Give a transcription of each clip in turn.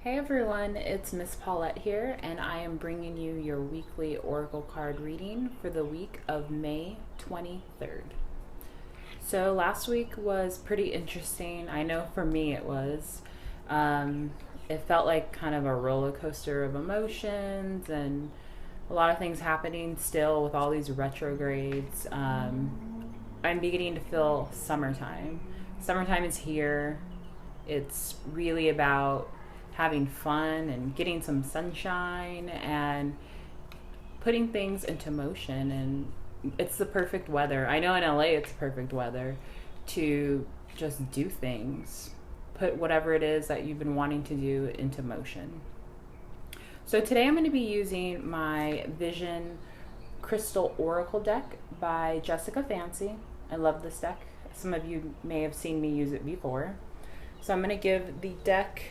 Hey everyone, it's Miss Paulette here, and I am bringing you your weekly Oracle card reading for the week of May 23rd. So, last week was pretty interesting. I know for me it was. It felt like kind of a roller coaster of emotions and a lot of things happening still with all these retrogrades. I'm beginning to feel summertime. Summertime is here. It's really about having fun and getting some sunshine and putting things into motion. And it's the perfect weather. I know in LA it's perfect weather to just do things, put whatever it is that you've been wanting to do into motion. So today I'm going to be using my Vision Crystal Oracle deck by Jessica Fancy. I love this deck. Some of you may have seen me use it before. So I'm going to give the deck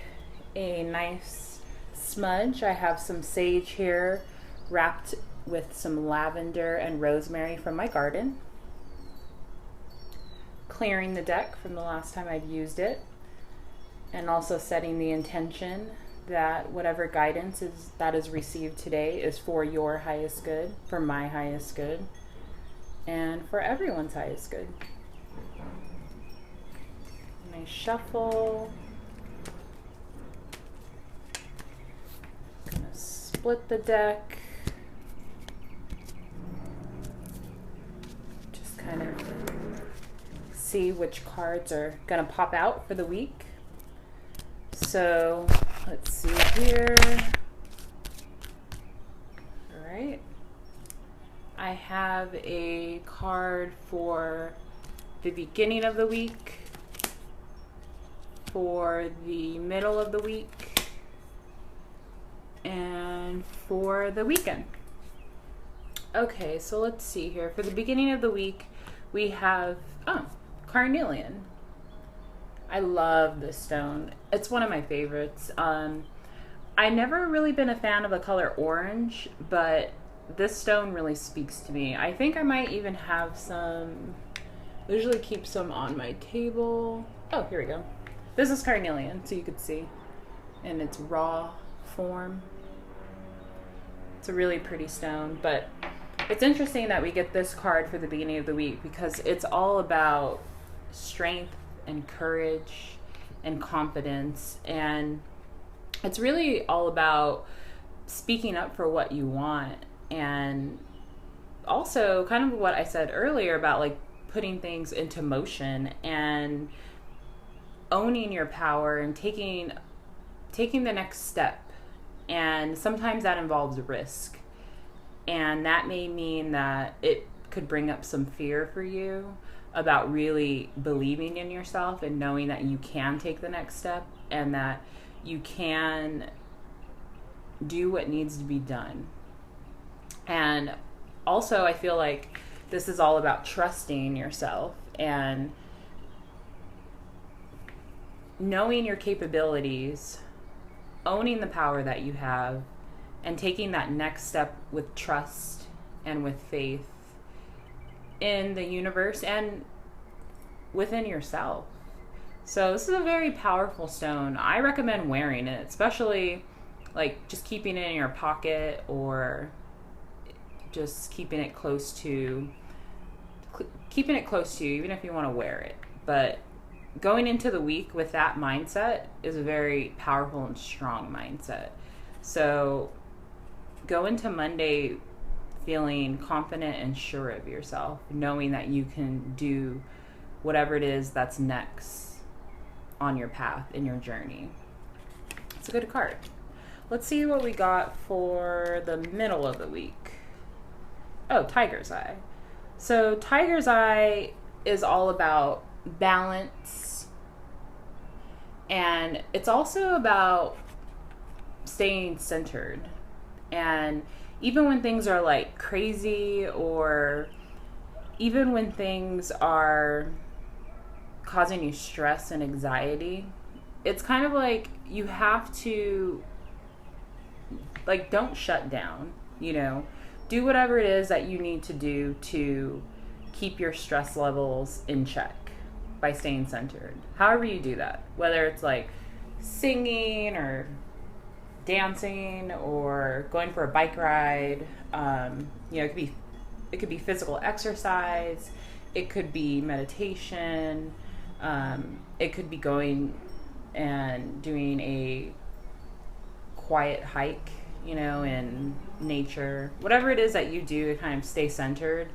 a nice smudge. I have some sage here wrapped with some lavender and rosemary from my garden. Clearing the deck from the last time I've used it, and also setting the intention that whatever guidance is received today is for your highest good, for my highest good, and for everyone's highest good. Nice shuffle. Gonna split the deck. Just kind of see which cards are gonna pop out for the week. So let's see here. All right. I have a card for the beginning of the week, for the middle of the week, and for the weekend. Okay, so let's see here. For the beginning of the week, we have carnelian. I love this stone. It's one of my favorites. I never really been a fan of the color orange, but this stone really speaks to me. I think I might even have some. I usually keep some on my table. Oh, here we go. This is carnelian, so you could see in its raw form. It's a really pretty stone, but it's interesting that we get this card for the beginning of the week because it's all about strength and courage and confidence, and it's really all about speaking up for what you want, and also kind of what I said earlier about like putting things into motion and owning your power and taking the next step. And sometimes that involves risk, and that may mean that it could bring up some fear for you about really believing in yourself and knowing that you can take the next step and that you can do what needs to be done. And also I feel like this is all about trusting yourself and knowing your capabilities, owning the power that you have, and taking that next step with trust and with faith in the universe and within yourself. So this is a very powerful stone. I recommend wearing it, especially like just keeping it in your pocket or just keeping it close to you, even if you want to wear it. But going into the week with that mindset is a very powerful and strong mindset. So go into Monday feeling confident and sure of yourself, knowing that you can do whatever it is that's next on your path in your journey. It's a good card. Let's see what we got for the middle of the week. Oh, Tiger's Eye. So Tiger's Eye is all about balance, and it's also about staying centered. And even when things are like crazy, or even when things are causing you stress and anxiety, it's kind of like you have to, like, don't shut down, do whatever it is that you need to do to keep your stress levels in check by staying centered. However you do that, whether it's like singing or dancing or going for a bike ride. It could be physical exercise. It could be meditation. It could be going and doing a quiet hike, in nature. Whatever it is that you do to kind of stay centered,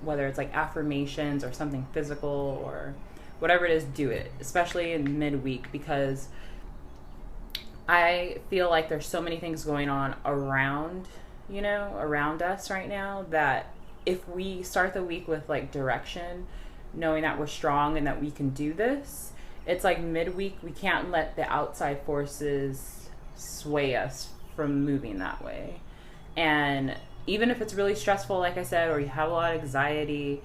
whether it's like affirmations or something physical or whatever it is, do it, especially in midweek, because I feel like there's so many things going on around us right now, that if we start the week with like direction, knowing that we're strong and that we can do this, it's like midweek, we can't let the outside forces sway us from moving that way. And even if it's really stressful, like I said, or you have a lot of anxiety,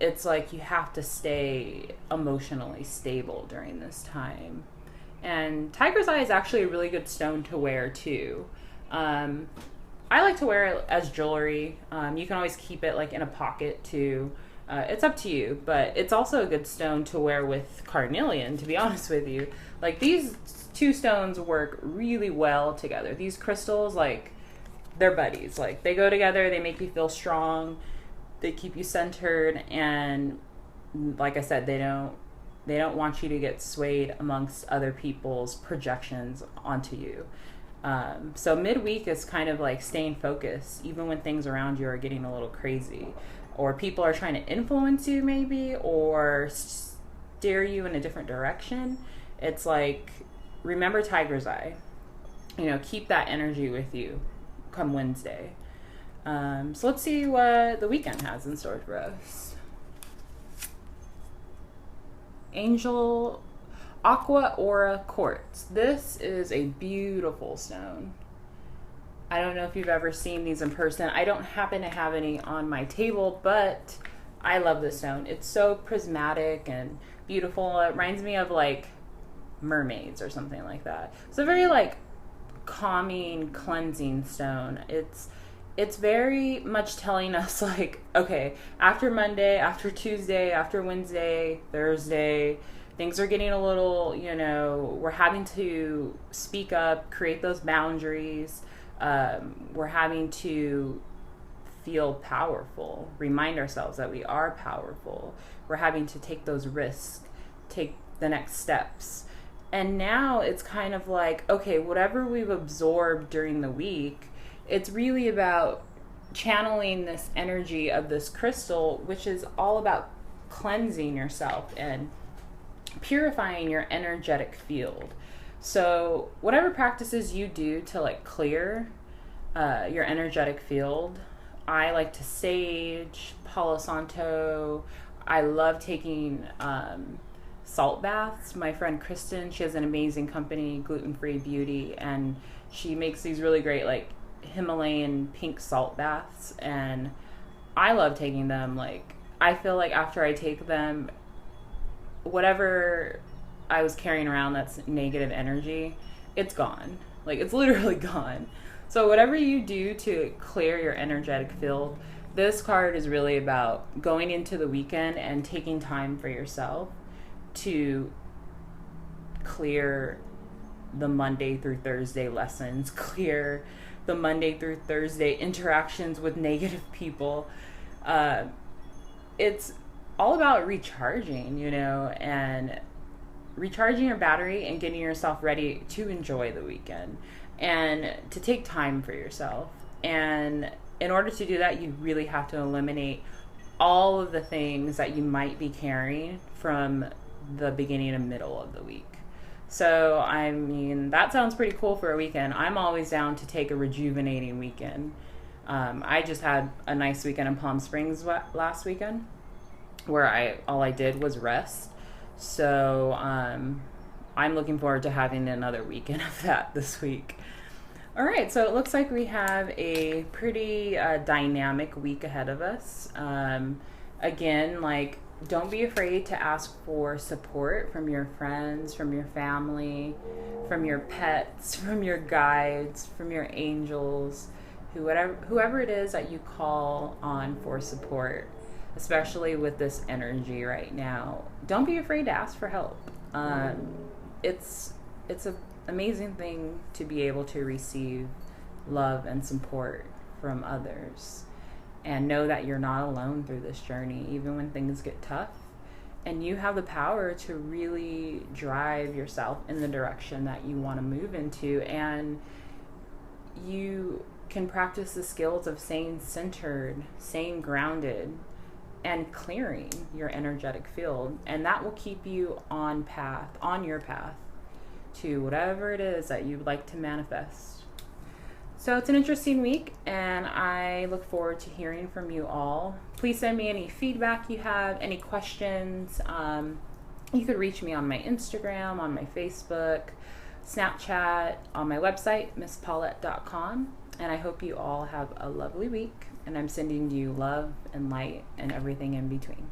it's like you have to stay emotionally stable during this time. And Tiger's Eye is actually a really good stone to wear too. I like to wear it as jewelry. You can always keep it like in a pocket too. It's up to you, but it's also a good stone to wear with carnelian, to be honest with you. Like, these two stones work really well together. These crystals, like, they're buddies. Like, they go together, they make you feel strong, they keep you centered, and like I said, they don't want you to get swayed amongst other people's projections onto you. So midweek is kind of like staying focused, even when things around you are getting a little crazy, or people are trying to influence you maybe, or steer you in a different direction. It's like, remember Tiger's Eye. Keep that energy with you come Wednesday. So let's see what the weekend has in store for us. Angel Aqua Aura Quartz. This is a beautiful stone. I don't know if you've ever seen these in person. I don't happen to have any on my table, but I love this stone. It's so prismatic and beautiful. It reminds me of like mermaids or something like that. It's a very like calming, cleansing stone. It's very much telling us like, okay, after Monday, after Tuesday, after Wednesday, Thursday, things are getting a little, we're having to speak up, create those boundaries. We're having to feel powerful, remind ourselves that we are powerful. We're having to take those risks, take the next steps. And now it's kind of like, okay, whatever we've absorbed during the week, it's really about channeling this energy of this crystal, which is all about cleansing yourself and purifying your energetic field. So whatever practices you do to like clear your energetic field, I like to sage, Palo Santo. I love taking salt baths. My friend Kristen, she has an amazing company, Gluten Free Beauty, and she makes these really great like Himalayan pink salt baths, and I love taking them. Like, I feel like after I take them, whatever I was carrying around that's negative energy, it's gone. Like, it's literally gone. So whatever you do to clear your energetic field, this card is really about going into the weekend and taking time for yourself to clear the Monday through Thursday lessons, clear the Monday through Thursday interactions with negative people. It's all about recharging, and recharging your battery and getting yourself ready to enjoy the weekend and to take time for yourself. And in order to do that, you really have to eliminate all of the things that you might be carrying from the beginning and middle of the week. So, I mean, that sounds pretty cool for a weekend. I'm always down to take a rejuvenating weekend. I just had a nice weekend in Palm Springs last weekend, where all I did was rest. So I'm looking forward to having another weekend of that this week. All right, so it looks like we have a pretty dynamic week ahead of us. Again, like, don't be afraid to ask for support from your friends, from your family, from your pets, from your guides, from your angels, whoever it is that you call on for support, especially with this energy right now. Don't be afraid to ask for help. It's it's an amazing thing to be able to receive love and support from others and know that you're not alone through this journey, even when things get tough. And you have the power to really drive yourself in the direction that you want to move into. And you can practice the skills of staying centered, staying grounded, and clearing your energetic field. And that will keep you on your path to whatever it is that you'd like to manifest. So it's an interesting week, and I look forward to hearing from you all. Please send me any feedback you have, any questions. You could reach me on my Instagram, on my Facebook, Snapchat, on my website, misspaulette.com. And I hope you all have a lovely week, and I'm sending you love and light and everything in between.